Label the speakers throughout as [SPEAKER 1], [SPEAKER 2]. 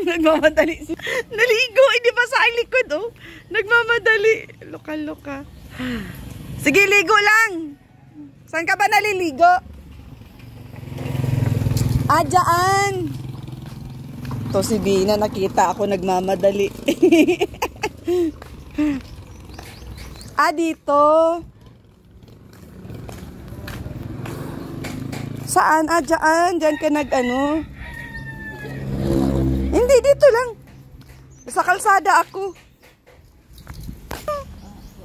[SPEAKER 1] Nagmamadali si... Naligo, hindi pa sa aking likod, oh. Nagmamadali. Loka-loka. Sige, ligo lang. Saan ka ba naliligo? Ah, dyan. To si Bina, nakita ako nagmamadali. Ah, dito. Saan? Ah, dyan. Dyan ka nag-ano. Hindi, dito lang. Sa kalsada ako.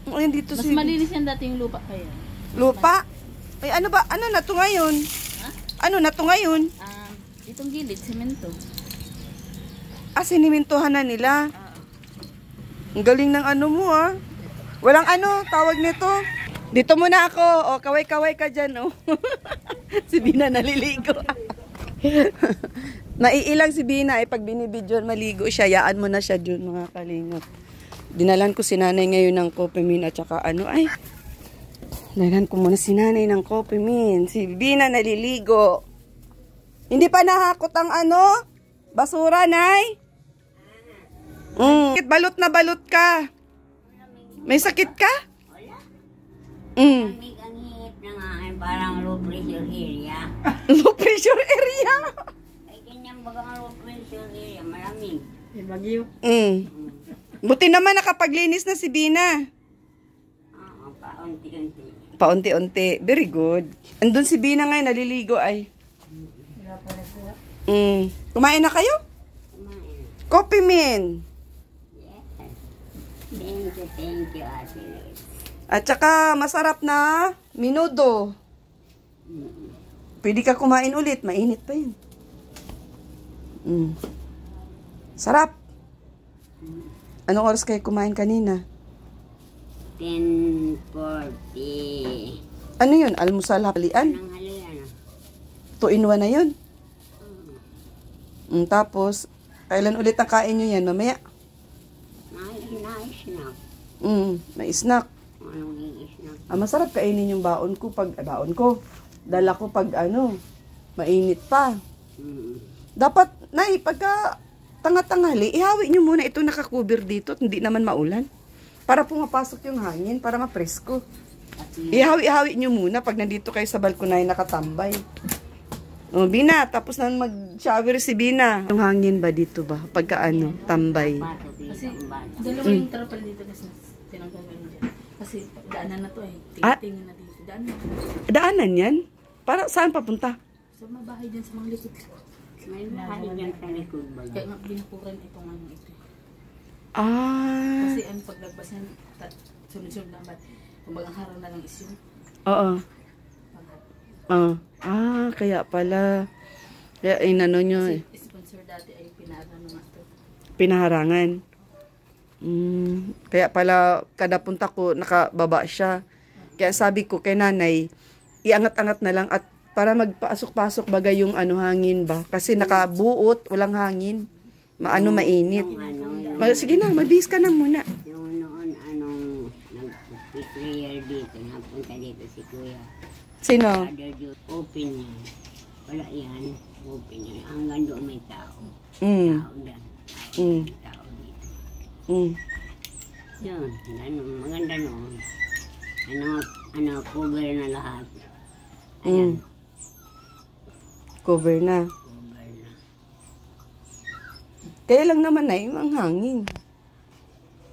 [SPEAKER 1] Ayun, dito
[SPEAKER 2] mas malinis yan dati yung lupa kaya.
[SPEAKER 1] Lupa? Ay, ano ba? Ano na to ngayon?
[SPEAKER 2] Ha?
[SPEAKER 1] Ano na to ngayon?
[SPEAKER 2] Itong gilid, semento.
[SPEAKER 1] Ah, sinimintuhan na nila. Ang galing ng ano mo, ah. Walang ano, tawag nito. Dito muna ako. O, kaway-kaway ka dyan, oh. Si Bina naliligo. Naiilang si Bina, pag binibidyon maligo siya, yaan mo na siya dun, mga kalingap. Dinalan ko si nanay ngayon ng Copimin at saka ano, ay. Dinalan ko muna si nanay ng Copimin. Si Bina naliligo. Hindi pa nahakot ang ano? Basura, nay? Balot na balot ka. May sakit ka?
[SPEAKER 3] Ang hit na nga ay parang low pressure area.
[SPEAKER 1] Low pressure area?
[SPEAKER 3] Ay kanyang bagang low pressure area, malamig.
[SPEAKER 2] Yung bagyo.
[SPEAKER 1] Buti naman nakapaglinis na si Bina.
[SPEAKER 3] Oo, paunti-unti.
[SPEAKER 1] Paunti-unti. Very good. Andun si Bina ngayon, naliligo ay. Kumain na kayo?
[SPEAKER 3] Kumain.
[SPEAKER 1] Coffee Min.
[SPEAKER 3] Yes. Thank you, Ate Liz.
[SPEAKER 1] At saka masarap na minudo. Pwede ka kumain ulit, mainit pa yun. Sarap. Anong oras kayo kumain kanina?
[SPEAKER 3] 10:40.
[SPEAKER 1] Ano yun? Almusal halian?
[SPEAKER 3] Nang halian.
[SPEAKER 1] 2 in 1 na yun? Tapos, kailan ulit ang kain nyo yan? Mamaya?
[SPEAKER 3] Na-snack.
[SPEAKER 1] May snack.
[SPEAKER 3] Anong i-snack?
[SPEAKER 1] Masarap kainin yung baon ko pag, baon ko. Dala ko pag ano, mainit pa. Dapat, nay, pagka tanga-tanghali, ihawi nyo muna ito nakakover dito at hindi naman maulan. Para pumapasok yung hangin, para mapresko. Ihawi-hawi nyo muna pag nandito kayo sa balkonay nakatambay. O, Bina, tapos na mag-shower si Bina. Yung hangin ba dito ba? Pagka ano, tambay.
[SPEAKER 2] Kasi dalawa yung trapal dito kasi tinanggalan dyan. Kasi daanan na to eh. Tingin na dito. Daanan.
[SPEAKER 1] Daanan yan? Para saan papunta?
[SPEAKER 2] Sa mga bahay dyan sa mga likod.
[SPEAKER 3] May bahay dyan sa likod ba?
[SPEAKER 2] Kaya nga binupuran itong ano ito.
[SPEAKER 1] Ah.
[SPEAKER 2] Kasi ang paglagpas yan, sunod-sunod na ba? Kung ang harang na lang is yun.
[SPEAKER 1] Oo. Kaya pala. Kaya inano nyo eh.
[SPEAKER 2] Kasi sponsor dati ay pinaharangan naman ito.
[SPEAKER 1] Pinaharangan. Kaya pala kada punta ko nakababa siya. Kaya sabi ko kay nanay, iangat-angat na lang at para magpasok-pasok bagay yung ano hangin ba. Kasi nakabuot, walang hangin. Mainit. Sige na, mabihis ka na muna.
[SPEAKER 3] Yung noon, nag-prayer dito, napunta dito si Kuya.
[SPEAKER 1] Sino?
[SPEAKER 3] Open yan. Wala yan. Open yan. Hanggang doon may tao. Tao dyan. Tao dito. Yun. Maganda noon. Cover na lahat. Ayan.
[SPEAKER 1] Cover na.
[SPEAKER 3] Cover na.
[SPEAKER 1] Kaya lang naman na yung hangin.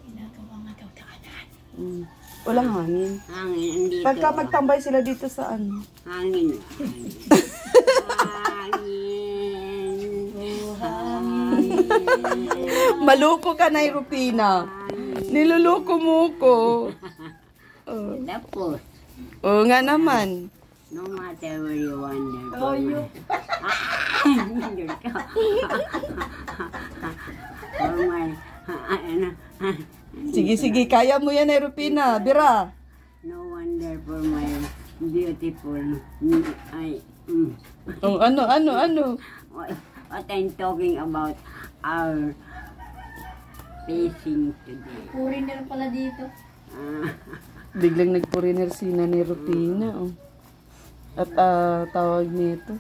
[SPEAKER 2] Ginagawa nga daw daanan.
[SPEAKER 1] Walang hangin.
[SPEAKER 3] Hangin, andito.
[SPEAKER 1] Pagka magtambay sila dito sa ano.
[SPEAKER 3] Hangin.
[SPEAKER 1] Maloko ka na, Rupina. Niluloko mo ko.
[SPEAKER 3] Tapos,
[SPEAKER 1] Oo nga naman.
[SPEAKER 3] no matter where you wander.
[SPEAKER 1] Sige, kaya mo yan, Rupina. Bira.
[SPEAKER 3] No wonder for my beautiful.
[SPEAKER 1] Ano?
[SPEAKER 3] What I'm talking about our facing today.
[SPEAKER 2] Foreigner pala dito.
[SPEAKER 1] Biglang nagpuriner sina ni Rupina. At tawag nito.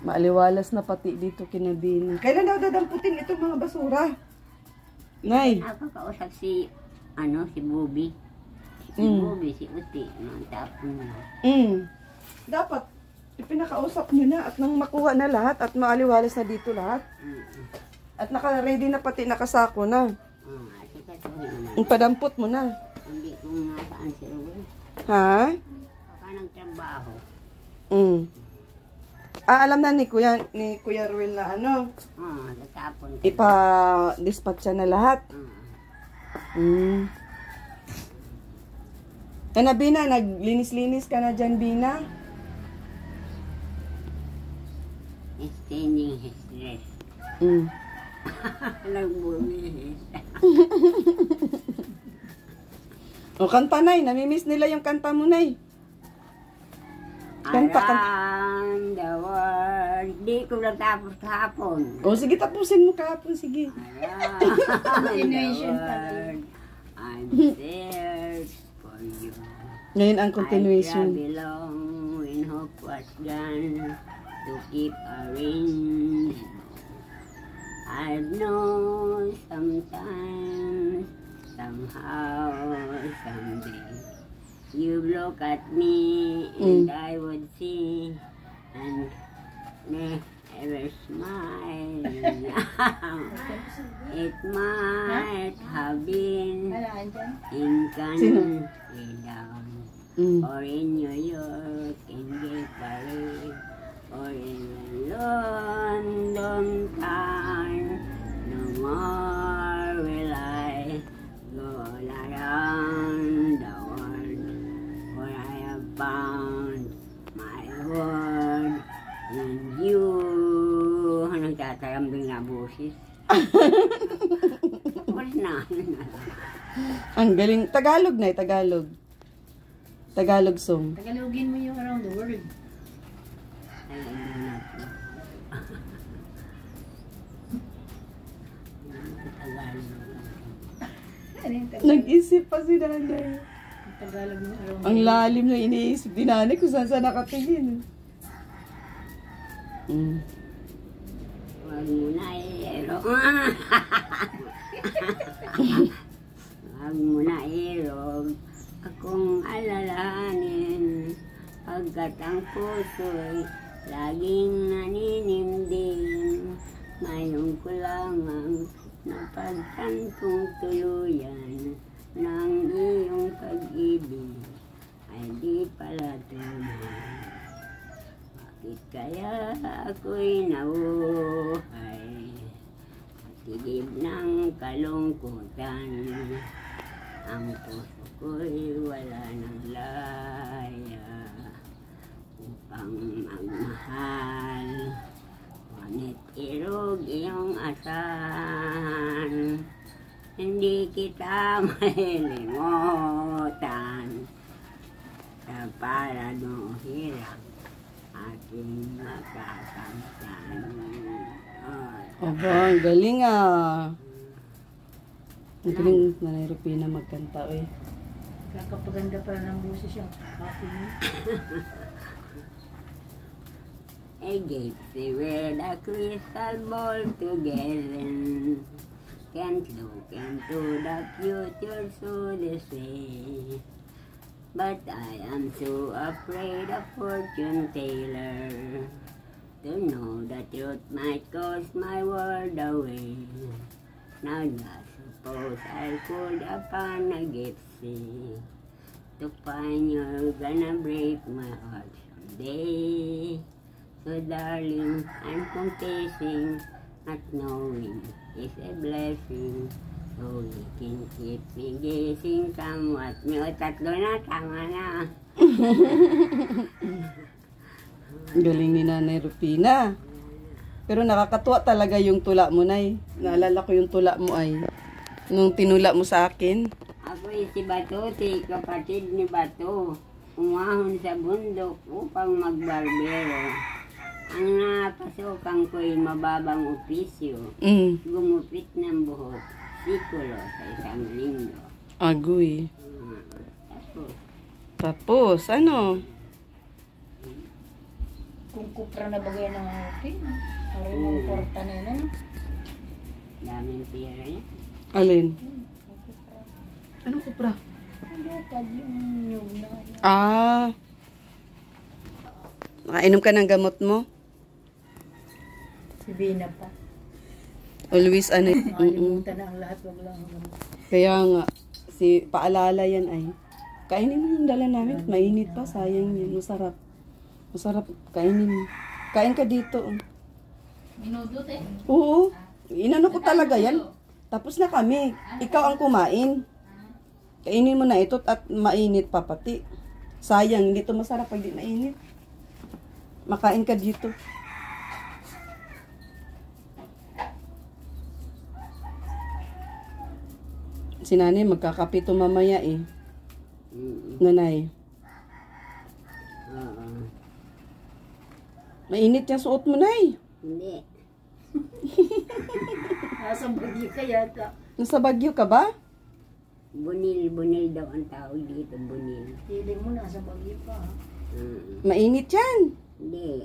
[SPEAKER 1] Maaliwalas na pati dito kinabinin. Kailan daw dadamputin itong mga basura? Nay.
[SPEAKER 3] Nakakausap si Bobby. Si Bobby, si Uti, mga tapon na.
[SPEAKER 1] Dapat, ipinakausap nyo na at nang makuha na lahat at maaliwalas na dito lahat. At naka-ready na pati nakasako na. Padampot mo na.
[SPEAKER 3] Hindi ko nasaan si Ruel.
[SPEAKER 1] Ha?
[SPEAKER 3] Baka nagtrabaho.
[SPEAKER 1] Alam na ni Kuya Ruel na
[SPEAKER 3] Natapon.
[SPEAKER 1] ipa-dispatcha na lahat. Ano, Bina, naglinis-linis ka na dyan, Bina?
[SPEAKER 3] Extending his dress. Nagbumihis.
[SPEAKER 1] O, kanta, Nay. Namimiss nila yung kanta mo, Nay. Kanta.
[SPEAKER 3] Around the world. Di ko natapos kahapon.
[SPEAKER 1] O, sige, tapusin mo kahapon, sige.
[SPEAKER 3] Around the world. I'm there for you.
[SPEAKER 1] Ngayon ang continuation.
[SPEAKER 3] I belong when hope was gone to keep a ring. I know sometimes, somehow, someday, you look at me and I would see and never smile. It might have been in Canada or in New York, in Gay Paris, or in London town. No more will I go all around the world, for I have found my word in you. Nagtatarambing na busis. Wala na.
[SPEAKER 1] Ang galing. Tagalog, Nay. Tagalog. Tagalog song.
[SPEAKER 2] Tagalogin mo yung around the world.
[SPEAKER 3] Ay, ano na po. Tagalog.
[SPEAKER 1] Nag-isip pa si Nanay.
[SPEAKER 2] Tagalog mo around
[SPEAKER 1] Ang lalim na iniisip ni Nanay kung saan saan nakatingin.
[SPEAKER 3] Huwag mo na i-erog. Huwag mo na i-erog. Akong alalahanin. Pagkat ang puso'y laging naninimdim. Ngayon ko lamang napagtantong tuluyan ng iyong pag-ibig ay di pala tunay. Bakit kaya ako'y nabuhay at tigib ng kalungkutan? Ang puso ko'y wala ng laya upang magmahal. Ngunit irog iyong asahan, hindi kita malilimutan. Sa paradong hirap aking makakamtan.
[SPEAKER 1] Aba, ang galing Ang galing Nanay Rupina magkanta, eh.
[SPEAKER 2] Kakapaganda pa ng boses siya. Happy mo.
[SPEAKER 3] A gypsy with a crystal ball together can't look into the future so they say. But I am so afraid of fortune teller to know the truth might cost my world away. Now just suppose I could upon a gypsy to find you're gonna break my heart someday. So darling, I'm confessing, not knowing is a blessing. So you can keep me guessing somewhat. May tatlo na, tama na.
[SPEAKER 1] Galing ni Nanay Rupina. Pero nakakatuwa talaga yung tula mo, Nay. Naalala ko yung tula mo ay nung tinula mo sa akin.
[SPEAKER 3] Ako si Bato, si kapatid ni Bato. Umahon sa bundok upang magbarbero. Ang napasukan ko'y mababang opisyo. Gumupit ng buhok, sikulo sa isang linggo.
[SPEAKER 1] Agoy. Tapos, ano?
[SPEAKER 2] Kung kupra na bagay ng okay. Parang mga kwarta na yun. Ano?
[SPEAKER 3] Daming pera niya.
[SPEAKER 1] Alin?
[SPEAKER 2] Kupra.
[SPEAKER 1] Anong kupra?
[SPEAKER 2] Ano pa yung nyug na.
[SPEAKER 1] Ah. Nakainom ka ng gamot mo?
[SPEAKER 2] Si Bina pa.
[SPEAKER 1] Always ano.
[SPEAKER 2] Nakalimutan na ang lahat. Wag lang.
[SPEAKER 1] Kaya nga, si paalala yan ay, kainin mo yung dala namin. Mainit pa, sayang yun. Masarap. Masarap, kainin mo. Kain ka dito.
[SPEAKER 2] Minudot eh.
[SPEAKER 1] Oo. Inano ko talaga yan. Tapos na kami. Ikaw ang kumain. Kainin mo na ito at mainit pa pati. Sayang, hindi ito masarap pag di mainit. Makain ka dito. Si nanay magkakapito mamaya eh. Nanay.
[SPEAKER 3] Oo.
[SPEAKER 1] Mainit yung suot mo, nay.
[SPEAKER 3] Hindi.
[SPEAKER 2] Nasa bagyo ka yata.
[SPEAKER 1] Nasa Baguio ka ba?
[SPEAKER 3] Bunil daw ang tawag dito, bunil.
[SPEAKER 2] Feeling mo nasa bagyo pa.
[SPEAKER 1] Mainit yan.
[SPEAKER 3] Hindi.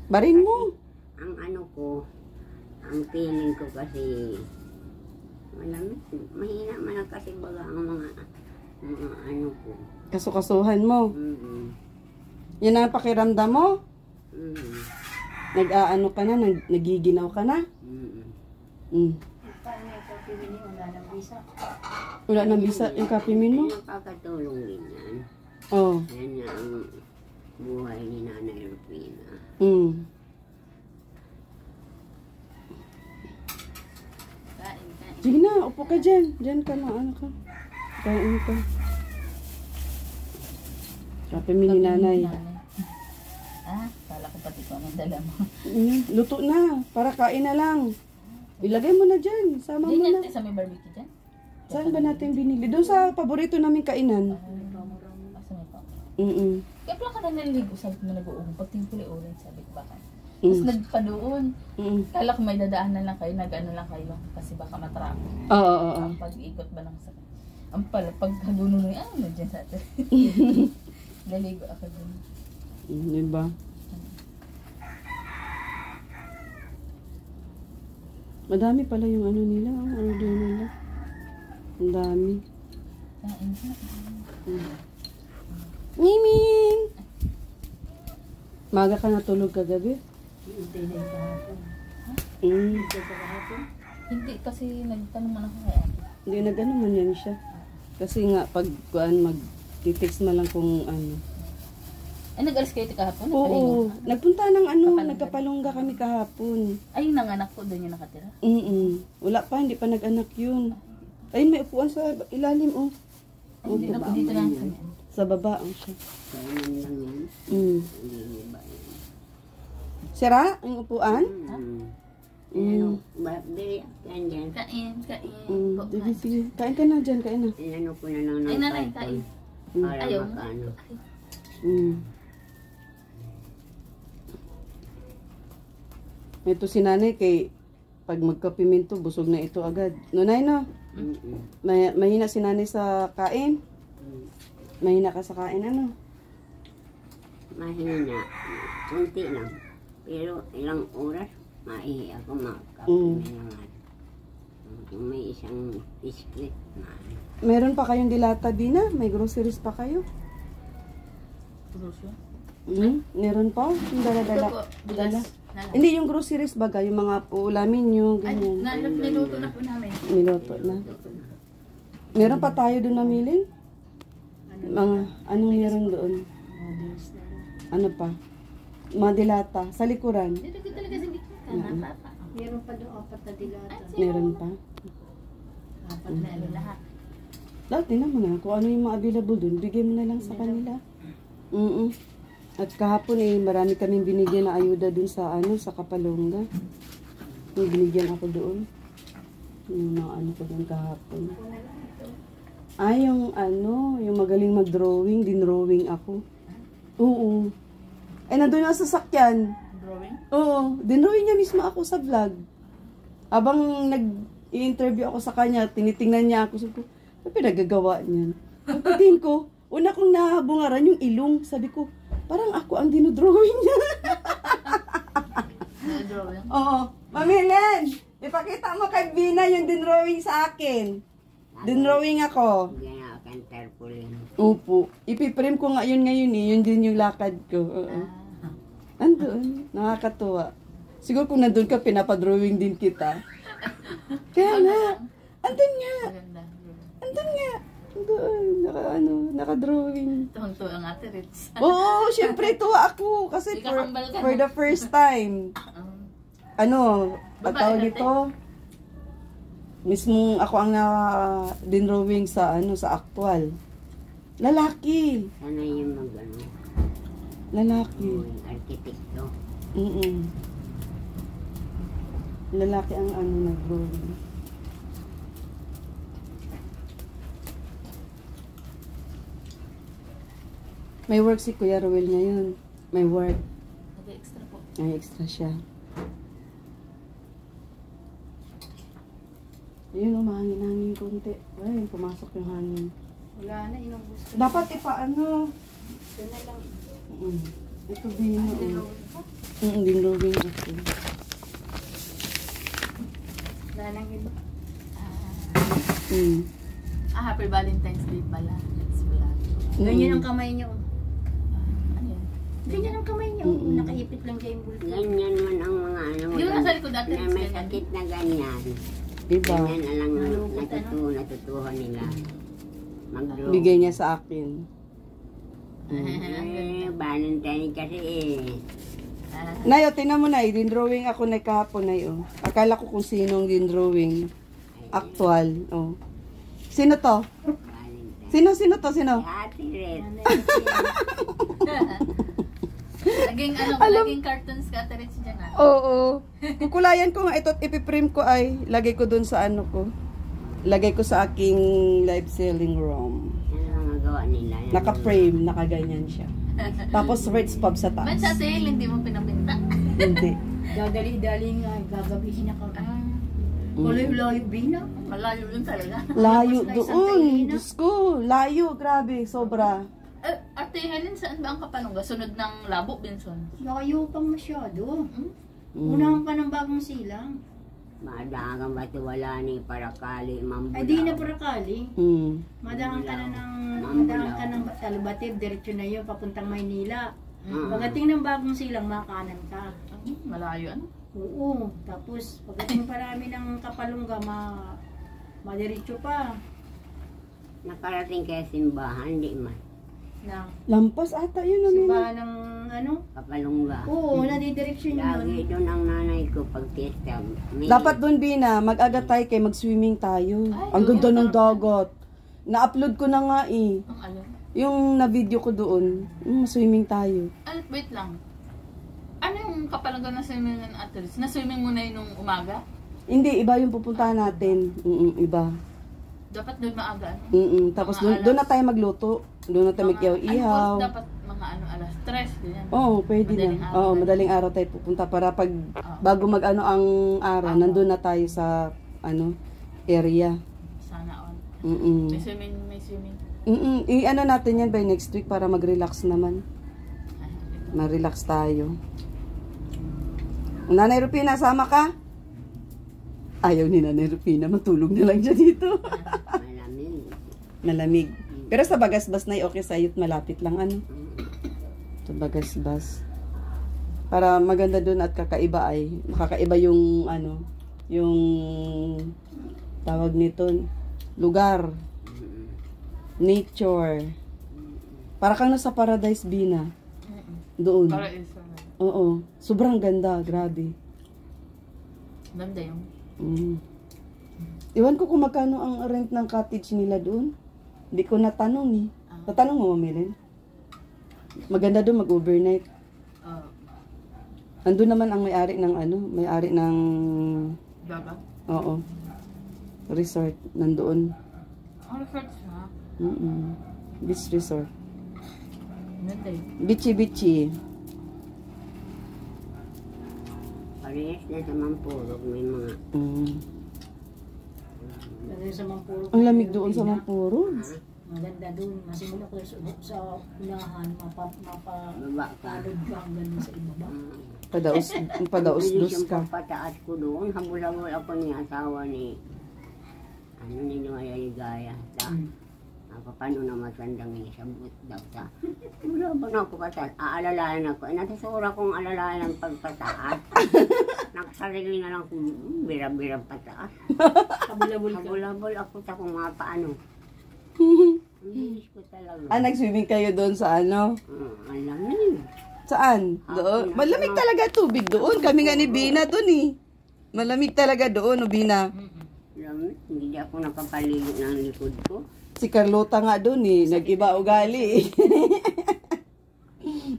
[SPEAKER 1] Barin mo.
[SPEAKER 3] Ang ano ko, ang feeling ko kasi, malamig, mahina man kasi baga ang mga ano ko.
[SPEAKER 1] Kasukasuhan mo. Yan ang pakiramdam mo. Nag-aano ka na, nagiginaw ka na.
[SPEAKER 2] Paano yung kapimini? Wala nang visa.
[SPEAKER 1] Wala nang bisa yung kapimin mo.
[SPEAKER 3] Nakakatulong din yan.
[SPEAKER 1] Oh.
[SPEAKER 3] Yan nga ang buhay ni Nanay Rufina.
[SPEAKER 2] Kain.
[SPEAKER 1] Sige na, upo ka dyan. Dyan ka na, ano ka. Kain ka. Kapimin ni nanay.
[SPEAKER 2] Kala ko pati ko anong dala mo.
[SPEAKER 1] Luto na, para kain na lang. Ilagay mo na dyan, sama mo
[SPEAKER 2] Hindi
[SPEAKER 1] na.
[SPEAKER 2] natin sa may barbecue dyan?
[SPEAKER 1] Saan ba natin binili? Doon sa paborito namin kainan.
[SPEAKER 2] Asa may pa?
[SPEAKER 1] Mm-mm.
[SPEAKER 2] Kaya pala ka na naligo, sabi ko na nag-uong. Pag tingkuli ulit, sabi ko baka. Tapos nagpa-doon. Kala ko may dadaanan lang kayo, nag-ano lang kayo. Kasi baka matrap.
[SPEAKER 1] Oo.
[SPEAKER 2] Ang pag-ikot ba lang sa... Ang pala, pag hagununoy, nandiyan sa atin. Naligo ako dun.
[SPEAKER 1] Diba? Madami pala yung ano nila, ang order nila. Ang dami.
[SPEAKER 2] Kain ka.
[SPEAKER 1] Miming! Maga ka natulog kagabi?
[SPEAKER 2] Hindi na yung kahapon.
[SPEAKER 1] Mm.
[SPEAKER 2] Hindi, kasi nagtanong man ako kay ate.
[SPEAKER 1] Hindi, nag-ano man yan siya. Kasi nga, pag mag-text man lang kung ano.
[SPEAKER 2] Ay, nag-alis kayo kahapon?
[SPEAKER 1] Oo, nagpunta ng ano,
[SPEAKER 2] Kapalungga.
[SPEAKER 1] nagkapalungga kami kahapon.
[SPEAKER 2] Ay, yung nanganak ko, doon yung nakatira.
[SPEAKER 1] Wala pa, hindi pa nag-anak yun. Ayun, may upuan sa ilalim, oh.
[SPEAKER 2] Ay, hindi na po, dito lang kami.
[SPEAKER 1] Sa baba, ang siya.
[SPEAKER 3] Kainan lang yan. Hindi ba yan?
[SPEAKER 1] Sira, ang upuan?
[SPEAKER 3] Ano, bili yan dyan.
[SPEAKER 2] Kain.
[SPEAKER 1] Sige, sige. Kain ka na dyan, kain na.
[SPEAKER 3] Inano ko na lang ng
[SPEAKER 2] Ay, nanay,
[SPEAKER 3] karton
[SPEAKER 2] kain.
[SPEAKER 3] para
[SPEAKER 2] Ayaw.
[SPEAKER 3] makaano.
[SPEAKER 1] Ito si nanay kay pag magkapiminto, busog na ito agad. Nunay, no? Mahina si nanay sa kain? Mahina ka sa kain, ano?
[SPEAKER 3] Mahina. Kunti lang. Pero ilang oras, maihi ako makakapimin naman. Kung may isang biscuit,
[SPEAKER 1] Meron pa kayong dilata, Bina? May groceries pa kayo?
[SPEAKER 2] Grocery?
[SPEAKER 1] Meron pa? Yung dala-dala.
[SPEAKER 2] Ito po,
[SPEAKER 1] Dala.
[SPEAKER 2] bigas.
[SPEAKER 1] Hindi, yung groceries baga, yung mga ulamin nyo,
[SPEAKER 2] Ay,
[SPEAKER 1] ganyan.
[SPEAKER 2] niluto na po namin.
[SPEAKER 1] Niloto na. Meron pa tayo doon namili? Mga, anong meron doon? Ano pa? Mga dilata. Sa likuran.
[SPEAKER 2] Dito ko talaga sa gitna.
[SPEAKER 4] Meron pa doon apat na dilata.
[SPEAKER 1] Meron pa.
[SPEAKER 2] Apat na ano lahat.
[SPEAKER 1] Dati naman na, kung ano yung mga available doon, bigyan mo na lang sa kanila. At kahapon marami kaming binigyan na ayuda doon sa sa Kapalongga. Yung binigyan ako doon. Yung mga ano ko doon kahapon. Yung magaling mag-drawing, din-drawing ako. Oo. Ay, nandun yung sasakyan.
[SPEAKER 2] Drawing?
[SPEAKER 1] Oo, din-drawing niya mismo ako sa vlog. Habang nag-i-interview ako sa kanya, tinitingnan niya ako. Sabi ko, ano pinagagawa niyan? Pagkatiin ko, una kong nabungaran yung ilong. Sabi ko, parang ako ang dinodrawing niya.
[SPEAKER 2] drawing.
[SPEAKER 1] Oo. Ma'am Helen, ipakita mo kay Bina yung dinrawing sa akin. Dinrawing ako.
[SPEAKER 3] Bigyan ako ng tarpaulin.
[SPEAKER 1] Opo. Ipiprint ko ngayon eh. Yun din yung lakad ko. Oo. Andun. Nakakatuwa. Siguro kung nandun ka, pinapadrawing din kita. Kaya nga. Andun nga.
[SPEAKER 2] Maganda.
[SPEAKER 1] Andun nga. Andun. Naka-drawing.
[SPEAKER 2] Tuwang-tuwa ang ate Ritz.
[SPEAKER 1] Oo, syempre tuwa ako. Kasi
[SPEAKER 2] Ikakambal ka
[SPEAKER 1] for
[SPEAKER 2] na.
[SPEAKER 1] the first time. Ang tawag dito, mismo ako ang dinrawing sa actual. Lalaki.
[SPEAKER 3] Sana yung
[SPEAKER 1] Lalaki.
[SPEAKER 3] yung arkitekto.
[SPEAKER 1] Lalaki ang nag-drawing. May work si Kuya Ruel ngayon. May work.
[SPEAKER 2] Nag-extra po.
[SPEAKER 1] Ay, extra siya. Ayun, mahangin-hangin konti. Ay, pumasok yung hangin.
[SPEAKER 4] Wala na, inubos ko.
[SPEAKER 1] Dapat ipaano.
[SPEAKER 4] Ito na lang.
[SPEAKER 1] Ito Bina. Dinrawing ako.
[SPEAKER 4] Wala nang iba.
[SPEAKER 2] Happy Valentine's Day pala. That's pala.
[SPEAKER 4] Ganyan ang kamay niyo.
[SPEAKER 2] Ano yan?
[SPEAKER 4] Ganyan ang kamay niyo. Nakaipit lang kayo yung bulto.
[SPEAKER 3] Ganyan man ang mga
[SPEAKER 2] Di ba nasa likod ate
[SPEAKER 3] na
[SPEAKER 2] Ritz
[SPEAKER 3] may
[SPEAKER 2] ganyan?
[SPEAKER 3] sakit na ganyan.
[SPEAKER 1] Diba?
[SPEAKER 3] Ganyan alang natutuhan nila. Mag-draw.
[SPEAKER 1] Bigay niya sa akin.
[SPEAKER 3] Valentine kasi
[SPEAKER 1] Nayo, tinan mo na, din-drawing ako na kahapon na yun. Akala ko kung sinong din-drawing. Actual. Oh. Sino to?
[SPEAKER 3] Valentine.
[SPEAKER 1] Sino to? Sino?
[SPEAKER 3] Ate Red.
[SPEAKER 2] Laging cartoons ka ate Ritz dyan ah.
[SPEAKER 1] Oo. Kukulayan ko nga ito at ipiprint ko ay lagay ko dun sa ko. Lagay ko sa aking live selling room.
[SPEAKER 3] Yan ang mga gawa nila.
[SPEAKER 1] Naka-frame, nakaganyan siya. Tapos Ritz Pub sa
[SPEAKER 2] Ba't
[SPEAKER 1] taas.
[SPEAKER 2] sa sale hindi mo pinapinta?
[SPEAKER 1] Hindi.
[SPEAKER 4] Dadali-dali nga, gagabihin ako. Malayo-layo, Bina.
[SPEAKER 2] Malayo yun talaga.
[SPEAKER 1] Layo
[SPEAKER 4] Tapos na isang
[SPEAKER 1] doon.
[SPEAKER 4] kainan.
[SPEAKER 1] Diyos ko, layo. Grabe, sobra.
[SPEAKER 2] Ate Helen, saan ba ang Kapalungga? Sunod ng Labo, Benson?
[SPEAKER 4] Layo pang masyado. Unahan pa ng bagong silang.
[SPEAKER 3] Madagang ba't wala ni Parakali, Mambulaw.
[SPEAKER 4] Ay, di na Parakali. Madahan ka na ng Talubatib, diretso na yun, papuntang Maynila. Pagdating ng bagong silang, makanan ka.
[SPEAKER 2] Malayo ano?
[SPEAKER 4] Oo. Tapos, pagdating parami ng Kapalungga, madiretso pa.
[SPEAKER 3] Nakarating kaya simbahan, di man.
[SPEAKER 4] Na,
[SPEAKER 1] Lampas ata yun namin.
[SPEAKER 4] simbahan ng ano?
[SPEAKER 3] Kapalungga.
[SPEAKER 4] Oo, nadidireksyon
[SPEAKER 3] Lagi
[SPEAKER 4] yun.
[SPEAKER 3] doon ang nanay ko pag fiesta.
[SPEAKER 1] Dapat doon, Bina, mag-aga tayo kay mag-swimming tayo. Ang ganda ng dagat. Na-upload ko na nga eh.
[SPEAKER 2] Ang ano?
[SPEAKER 1] Yung na-video ko doon. Swimming tayo.
[SPEAKER 2] Wait lang. Ano yung Kapalungga na swimming ng ate Ritz? Na-swimming mo na yun nung umaga?
[SPEAKER 1] Hindi, iba yung pupuntahan natin. Iba.
[SPEAKER 2] Dapat doon maaga ano?
[SPEAKER 1] Tapos
[SPEAKER 2] Mga
[SPEAKER 1] doon na tayo magluto. Doon na tayo mag-ihaw.
[SPEAKER 2] Dapat mga alas 3, ganyan.
[SPEAKER 1] Oo, pwede
[SPEAKER 2] Madaling
[SPEAKER 1] na.
[SPEAKER 2] araw
[SPEAKER 1] Oo,
[SPEAKER 2] na.
[SPEAKER 1] madaling araw tayo pupunta para pag bago mag-ano ang araw, nandun na tayo sa area.
[SPEAKER 2] Sana all.
[SPEAKER 1] Mm-mm.
[SPEAKER 2] May swimming.
[SPEAKER 1] I-ano natin yan by next week para mag-relax naman. Ma-relax tayo. Nanay Rupina, sama ka? Ayaw ni Nanay Rupina, matulog na lang siya dito.
[SPEAKER 3] Malamig.
[SPEAKER 1] Malamig. Pero sa Bagasbas na okay sa'yo at malapit lang ano. Sa Bagasbas. Para maganda doon at kakaiba ay, makakaiba yung yung tawag nito, lugar. Nature. Para kang nasa Paradise, Bina. Doon.
[SPEAKER 2] Para isa.
[SPEAKER 1] Oo. Sobrang ganda. Grabe.
[SPEAKER 2] Ganda yung.
[SPEAKER 1] Iwan ko kung magkano ang rent ng cottage nila doon. Hindi ko natanong eh. Natanong mo, Marilyn? Maganda doon mag-overnight. Andun naman ang may-ari ng may-ari ng
[SPEAKER 2] Daga?
[SPEAKER 1] oo. Resort nandoon.
[SPEAKER 2] Ang resort siya.
[SPEAKER 1] Beach resort.
[SPEAKER 2] Ganda yun.
[SPEAKER 1] Bichi.
[SPEAKER 3] Parehas na sa Mampurog may mga
[SPEAKER 4] Kasi sa Mampuro.
[SPEAKER 1] Ang lamig doon sa Mampuro.
[SPEAKER 4] Maganda doon. Masimula ko sa unahan,
[SPEAKER 3] baba ka.
[SPEAKER 4] mapapalod ka hanggang sa ibaba.
[SPEAKER 1] Padaos-dos
[SPEAKER 3] Bilis yung
[SPEAKER 1] ka.
[SPEAKER 3] pagpataas ko doon. Habol-habol ako ni asawa ni Noya Ligaya. Paano na matandang isabot daw sa wala ba na ako patas? Aalalayan ako. Natusura kong alalayan ang pagpataas. Nakasarili na lang kung birang-birang pataas. Habol-habol ako sa kung mga paano. Ang bilis ko talaga.
[SPEAKER 1] Nag-swimming kayo doon sa ano?
[SPEAKER 3] Ang lamig.
[SPEAKER 1] Saan? Doon? Malamig talaga tubig doon. Kami nga ni Bina doon eh. Malamig talaga doon, Bina.
[SPEAKER 3] Lamig. Hindi ako nakapaligo ng likod ko.
[SPEAKER 1] Si Carlota nga doon eh. Nag-iba ugali eh.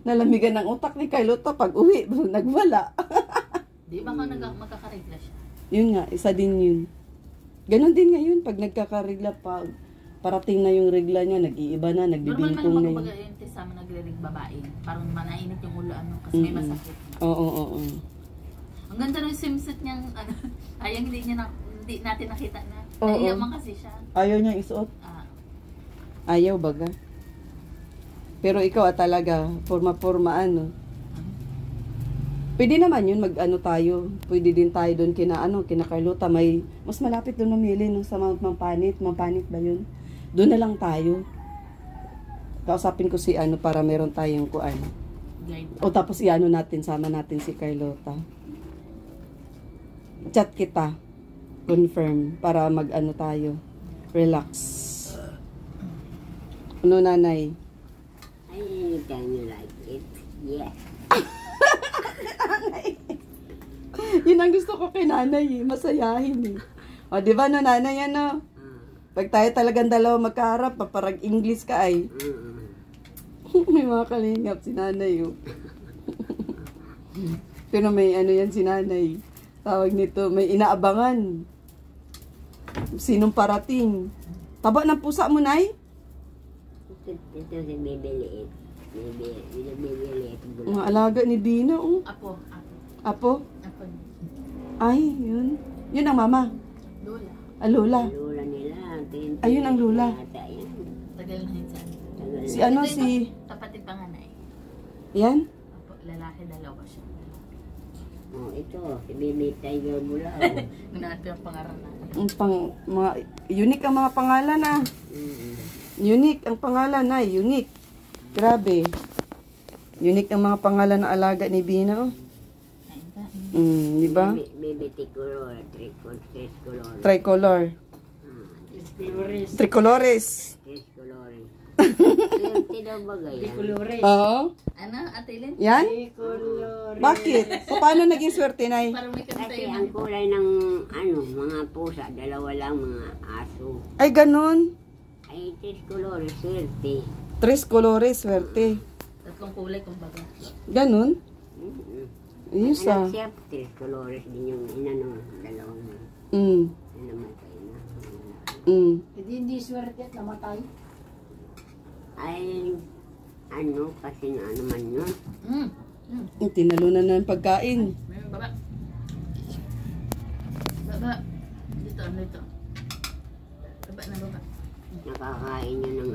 [SPEAKER 1] Nalamigan ng utak ni Carlota pag uwi. Nagwala.
[SPEAKER 2] Di ba magkakaregla siya?
[SPEAKER 1] Yun nga, isa din yun. Ganon din ngayon pag nagkakaregla pa. Parating na yung regla niya, nag-iiba na, nagbibintong na yun.
[SPEAKER 2] Normal man yung test na nagre-rig babae. Parang manainit yung ulo kasi may masakit.
[SPEAKER 1] Oo.
[SPEAKER 2] Ang ganda ng swimsuit niyang sayang hindi natin nakita na.
[SPEAKER 1] Oo.
[SPEAKER 2] Ayaman kasi siya.
[SPEAKER 1] Ayaw niya isuot. Ayaw baga. Pero ikaw talaga, forma-forma ano. Pwede naman yun, mag-ano tayo. Pwede din tayo doon kina Carlota. May, mas malapit doon namili nung sa Mount Mampanit. Mampanit ba yun? Doon na lang tayo. Kausapin ko si para meron tayong
[SPEAKER 2] Guide.
[SPEAKER 1] O tapos natin, sama natin si Carlota. Chat kita. Confirm. Para mag-ano tayo. Relax. Ano, nanay?
[SPEAKER 3] Anytime you like it. Yes.
[SPEAKER 1] Yun ang gusto ko kay nanay eh. Masayahin eh. O, di ba nanay Pag tayo talagang dalawa magkaharap, paparag English ka ay. May mga kalingap si nanay Pero may yan si nanay. Tawag nito, may inaabangan. Sinong parating? Taba ng pusa mo, nay?
[SPEAKER 3] Ito si Baby Liit. Baby Liit.
[SPEAKER 1] Mga alaga ni Dina,
[SPEAKER 2] Apo.
[SPEAKER 1] Apo? Ay, yun. Yun ang mama.
[SPEAKER 2] Lola.
[SPEAKER 1] Lola.
[SPEAKER 3] Lula nila.
[SPEAKER 1] Ayun ang Lula.
[SPEAKER 2] Tagal na yun sa
[SPEAKER 1] Si
[SPEAKER 2] Kapatid panganay.
[SPEAKER 1] Yan?
[SPEAKER 2] Apo, lalaki, dalawa siya.
[SPEAKER 3] Ito, si Baby Tiger Bulao.
[SPEAKER 2] Nato yung pangaralan.
[SPEAKER 1] Mga unique ang mga pangalan Unique ang pangalan unique. Grabe. Unique ang mga pangalan ng alaga ni Bina di ba?
[SPEAKER 3] Baby Tricolor.
[SPEAKER 1] Tricolor. Tricolores.
[SPEAKER 4] Colores.
[SPEAKER 1] Oo.
[SPEAKER 2] Ate Ellen?
[SPEAKER 1] Yan?
[SPEAKER 4] Colores.
[SPEAKER 1] Bakit? Paano naging swerte, Nay?
[SPEAKER 2] Parang may kanta
[SPEAKER 3] Kasi
[SPEAKER 2] yun.
[SPEAKER 3] ang kulay ng mga pusa, dalawa lang mga aso.
[SPEAKER 1] Ay, ganun.
[SPEAKER 3] Ay, Tricolor, swerte.
[SPEAKER 1] Tres colores, swerte.
[SPEAKER 2] Tatlong kulay, kumbaga.
[SPEAKER 1] Ganun? Ayos
[SPEAKER 3] Anak siya, Tricolores din yung dalawang namatay na.
[SPEAKER 4] Hindi swerte at namatay.
[SPEAKER 3] Ay, kasi naman yun.
[SPEAKER 1] Tinalunan na ng pagkain.
[SPEAKER 2] Baba. Baba. Dito. Baba na baba.
[SPEAKER 3] Nakakain niya ng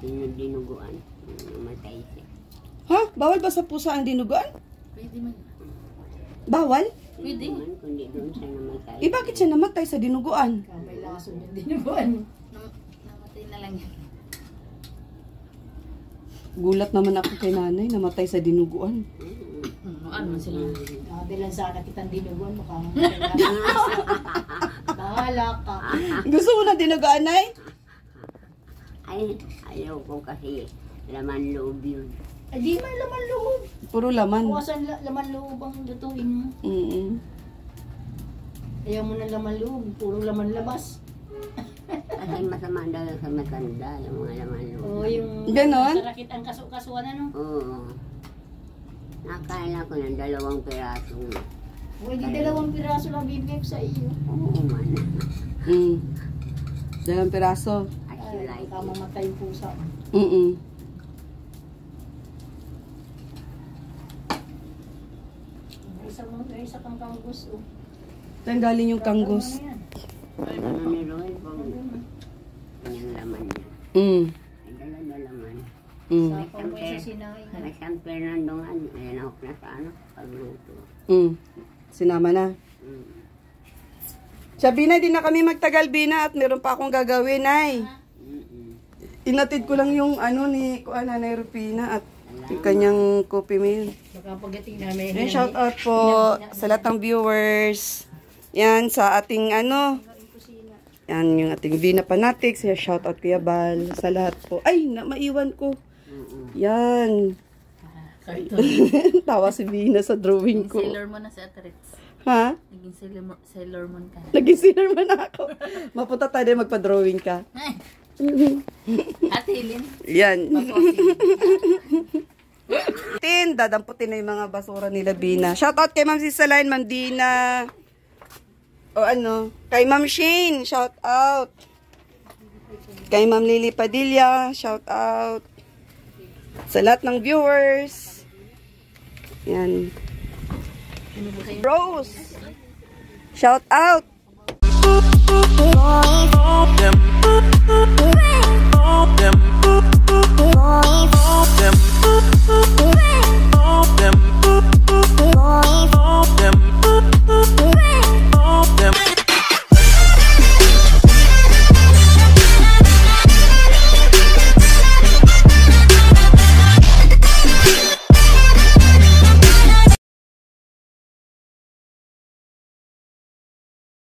[SPEAKER 3] yung dinuguan. Namatay siya.
[SPEAKER 1] Ha? Bawal ba sa pusa ang dinuguan?
[SPEAKER 2] Pwede man.
[SPEAKER 1] Bawal?
[SPEAKER 2] Pwede.
[SPEAKER 3] Kundi doon siya namatay.
[SPEAKER 1] Bakit siya namatay sa dinuguan?
[SPEAKER 4] May lason yung dinuguan.
[SPEAKER 2] Namatay na lang yan.
[SPEAKER 1] Gulat naman ako kay nanay, namatay sa dinuguan.
[SPEAKER 2] Ano sila?
[SPEAKER 4] Bilang sana kitang dinuguan, mukhang bahala ka.
[SPEAKER 1] Gusto mo na dinuguan, Nay?
[SPEAKER 3] Ay, ayaw ko kasi laman loob yun.
[SPEAKER 4] Ay, di may laman loob.
[SPEAKER 1] Puro laman.
[SPEAKER 4] Buwasan laman loob ang lutuin mo. Ayaw mo na laman loob, puro laman labas.
[SPEAKER 3] Kasi masama daw sa matanda, yung mga laman loob.
[SPEAKER 4] Oo, yung
[SPEAKER 1] Ganon?
[SPEAKER 4] sarakit ang kasuan,
[SPEAKER 3] Oo. Nakain ako ng 2 piraso.
[SPEAKER 4] O, hindi 2 piraso lang bibigay ko sa iyo.
[SPEAKER 3] Oo man.
[SPEAKER 1] 2 piraso.
[SPEAKER 3] As you
[SPEAKER 4] Ay,
[SPEAKER 3] like
[SPEAKER 4] baka
[SPEAKER 3] it.
[SPEAKER 4] mamatay yung pusa. May isa kang kangus.
[SPEAKER 1] Saan galing yung kangus?
[SPEAKER 3] Ano ni Roy? Yung laman niya. Ay, dala-dalaman.
[SPEAKER 4] Sa pang sa sinay.
[SPEAKER 3] Sa San Fernando nga, ayan ako na Paano? Pagluto.
[SPEAKER 1] Sinama na. Siya, Bina, di na kami magtagal, Bina, at meron pa akong gagawin, ay. Inatid ko lang yung ano ni Nanay Rupina at yung kanyang coffee meal.
[SPEAKER 4] Baka pagdating namin.
[SPEAKER 1] Yan, shout out po sa lahat ng viewers. Yan, sa ating ano. Yan, yung ating Vina Fanatics. Yan, shout out Kuya Bal. Sa lahat po. Ay, maiwan ko. Yan. Tawa si Vina sa drawing ko.
[SPEAKER 2] Sailor mo na si Ate Ritz.
[SPEAKER 1] Ha?
[SPEAKER 2] Naging sailor moon ka na.
[SPEAKER 1] Naging sinner man ako. Mapunta tayo magpa-drawing ka.
[SPEAKER 2] Ate Hilin.
[SPEAKER 1] Yan. Dadamputin na yung mga basura nila, Bina. Shout out kay Ma'am Sisaline, Ma'am Dina. O ano, kay Ma'am Shane, shout out. Kay Ma'am Lily Padilla, shout out. Sa lahat ng viewers. Yan. Rose, shout out.